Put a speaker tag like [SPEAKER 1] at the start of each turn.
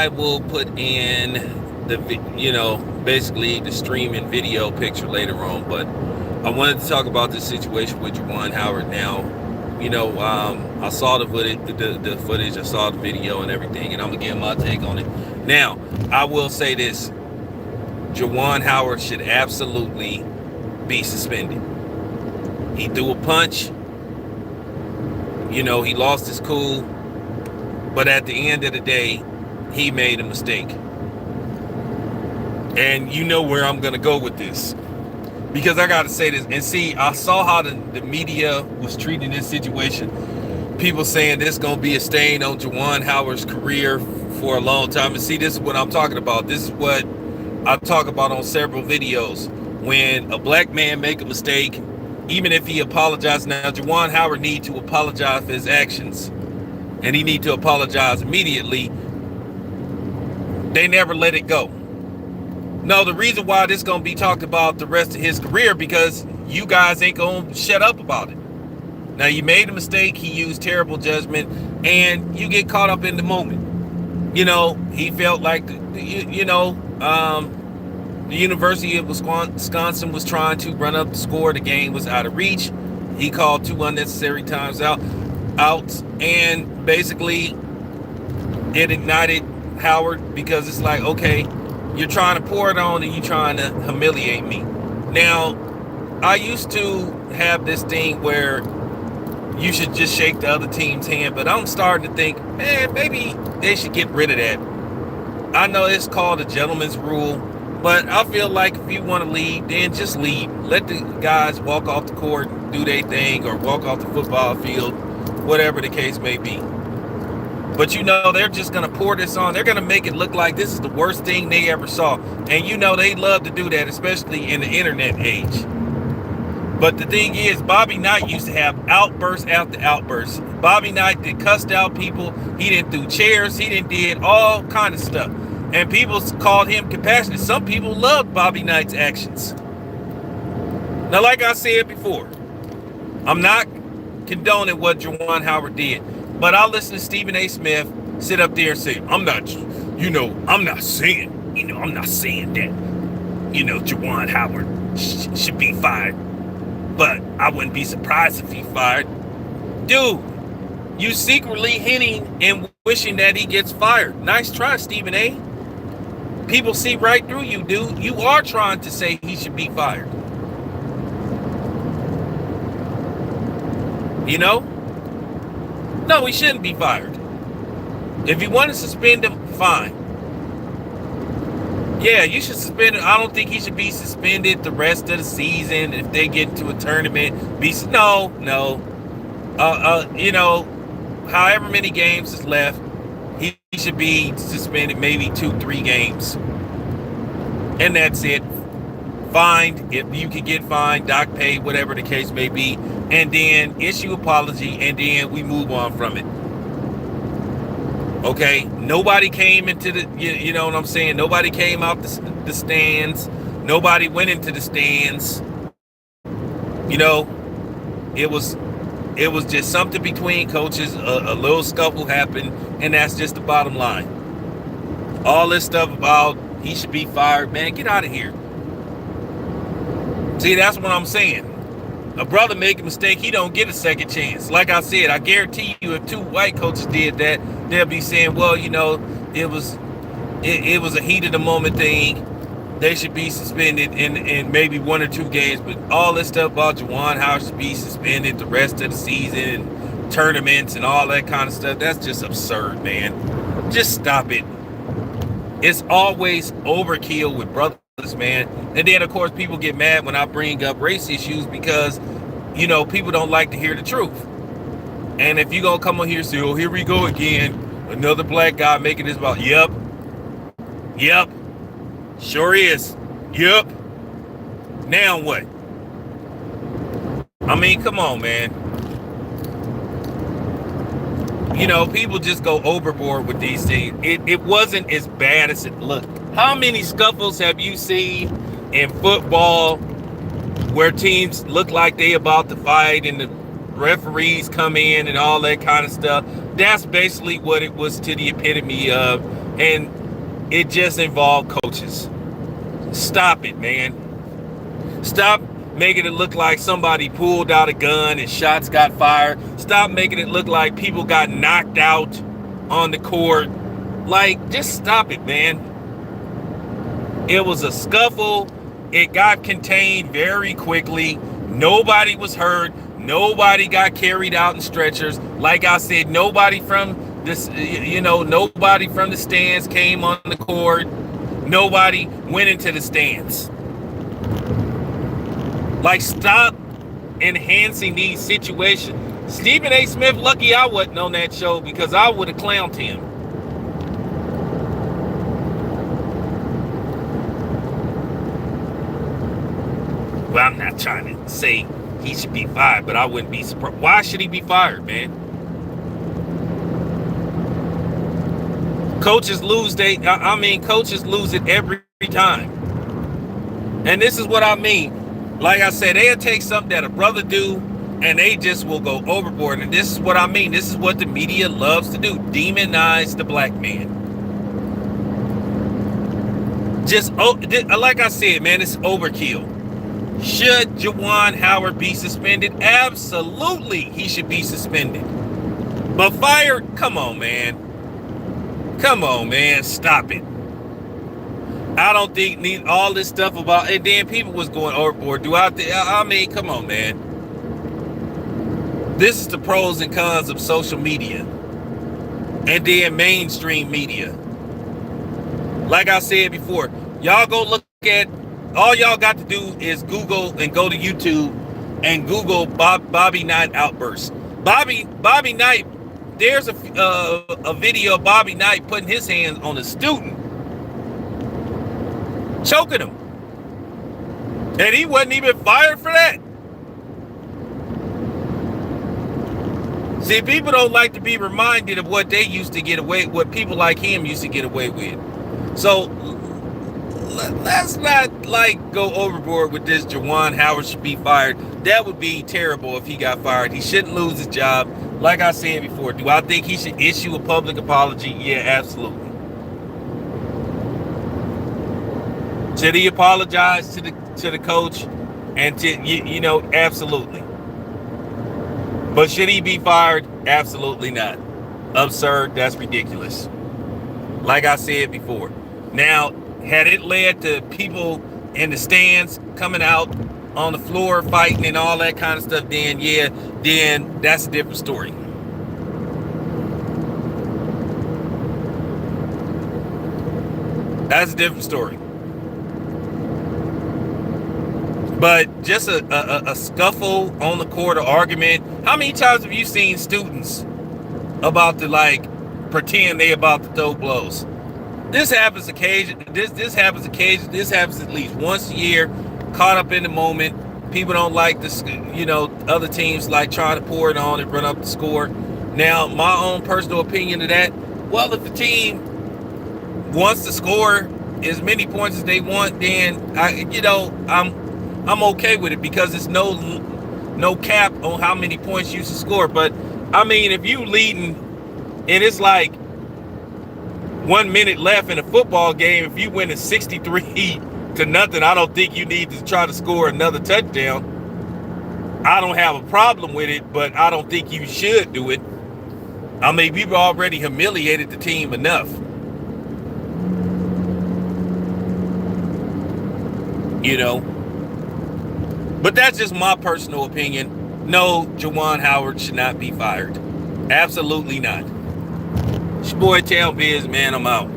[SPEAKER 1] I will put in basically the streaming video picture later on. But I wanted to talk about this situation with Juwan Howard now. I saw the footage, I saw the video and everything, and I'm gonna give my take on it. Now, I will say this: Juwan Howard should absolutely be suspended. He threw a punch. He lost his cool, but at the end of the day, he made a mistake. And you know where I'm gonna go with this, because I gotta say this. And see, I saw how the media was treating this situation. People saying this gonna be a stain on Juwan Howard's career for a long time. And see, this is what I'm talking about. This is what I talk about on several videos. When a black man make a mistake, even if he apologizes, now Juwan Howard need to apologize for his actions, and he need to apologize immediately. They never let it go. No, the reason why this gonna be talked about the rest of his career, because you guys ain't gonna shut up about it. Now, you made a mistake, he used terrible judgment, and you get caught up in the moment. He felt like the University of Wisconsin was trying to run up the score. The game was out of reach. He called 2 unnecessary times outs, and basically it ignited Howard, because it's like, okay, you're trying to pour it on and you're trying to humiliate me. Now, I used to have this thing where you should just shake the other team's hand, but I'm starting to think, man, maybe they should get rid of that. I know it's called a gentleman's rule, but I feel like if you want to leave, then just leave. Let the guys walk off the court, do their thing, or walk off the football field, whatever the case may be. But they're just going to pour this on. They're going to make it look like this is the worst thing they ever saw. And they love to do that, especially in the internet age. But the thing is, Bobby Knight used to have outbursts after outbursts. Bobby Knight did cussed out people. He didn't threw chairs. He did all kind of stuff. And people called him compassionate. Some people loved Bobby Knight's actions. Now, like I said before, I'm not condoning what Juwan Howard did. But I'll listen to Stephen A. Smith sit up there and say, I'm not saying that, Juwan Howard should be fired. But I wouldn't be surprised if he fired. Dude, you secretly hinting and wishing that he gets fired. Nice try, Stephen A. People see right through you, dude. You are trying to say he should be fired. No, he shouldn't be fired. If you want to suspend him, fine. Yeah, you should suspend him. I don't think he should be suspended the rest of the season. If they get into a tournament, no. However many games is left, he should be suspended maybe 2-3 games. And that's it. Fined, if you can get fined, dock paid, whatever the case may be, and then issue apology, and then we move on from it. Okay, nobody came into you know what I'm saying? Nobody came out the stands. Nobody went into the stands. It was just something between coaches. A little scuffle happened, and that's just the bottom line. All this stuff about he should be fired, man, get out of here. See, that's what I'm saying. A brother make a mistake, he don't get a second chance. Like I said, I guarantee you, if 2 white coaches did that, they'll be saying, well, it was a heat of the moment thing. They should be suspended in maybe 1 or 2 games. But all this stuff about Juwan Howard should be suspended the rest of the season, and tournaments and all that kind of stuff, that's just absurd, man. Just stop it. It's always overkill with brothers, man. And then, of course, people get mad when I bring up race issues because, people don't like to hear the truth. And if you're going to come on here and say, oh, here we go again, another black guy making this about, yep, sure is, yep. Now what? I mean, come on, man. People just go overboard with these things. It wasn't as bad as it looked. How many scuffles have you seen in football where teams look like they about to fight and the referees come in and all that kind of stuff? That's basically what it was to the epitome of and it just involved coaches. Stop it, man. Stop making it look like somebody pulled out a gun and shots got fired. Stop making it look like people got knocked out on the court. Like, just stop it, man. It was a scuffle. It got contained very quickly. Nobody was hurt. Nobody got carried out in stretchers. Like I said, nobody from this, nobody from the stands came on the court. Nobody went into the stands. Like, stop enhancing these situations. Stephen A. Smith, lucky I wasn't on that show, because I would have clowned him. Well, I'm not trying to say he should be fired, but I wouldn't be surprised. Why should he be fired, man? Coaches lose coaches lose it every time. And this is what I mean. Like I said, they'll take something that a brother do, and they just will go overboard. And this is what I mean. This is what the media loves to do. Demonize the black man. Like I said, man, it's overkill. Should Juwan Howard be suspended? Absolutely, he should be suspended. But fired? Come on, man. Come on, man. Stop it. I don't think need all this stuff about, and then people was going overboard. Come on, man. This is the pros and cons of social media and then mainstream media. Like I said before, y'all go look at, all y'all got to do is Google and go to YouTube and Google Bobby Knight outburst. Bobby Knight, there's a video of Bobby Knight putting his hands on a student, choking him. And he wasn't even fired for that. See, people don't like to be reminded of what they used to get away, what people like him used to get away with. So let's not go overboard with this. Juwan Howard should be fired. That would be terrible if he got fired. He shouldn't lose his job. Like I said before, do I think he should issue a public apology? Yeah, absolutely. Should he apologize to the coach and to absolutely. But should he be fired? Absolutely not. Absurd. That's ridiculous. Like I said before. Now, had it led to people in the stands coming out on the floor fighting and all that kind of stuff, then that's a different story. That's a different story. But just a scuffle on the court, an argument. How many times have you seen students about to pretend they about to throw blows? This happens occasionally. This happens occasionally. This happens at least once a year. Caught up in the moment. People don't like this. Other teams like trying to pour it on and run up the score. Now, my own personal opinion of that. Well, if the team wants to score as many points as they want, then I'm okay with it, because it's no cap on how many points you should score. But I mean, if you leading and it's like 1 minute left in a football game, if you win at 63-0, I don't think you need to try to score another touchdown. I don't have a problem with it, but I don't think you should do it. I mean, we've already humiliated the team enough. But that's just my personal opinion. No, Juwan Howard should not be fired. Absolutely not. It's your boy Town Biz, man. I'm out.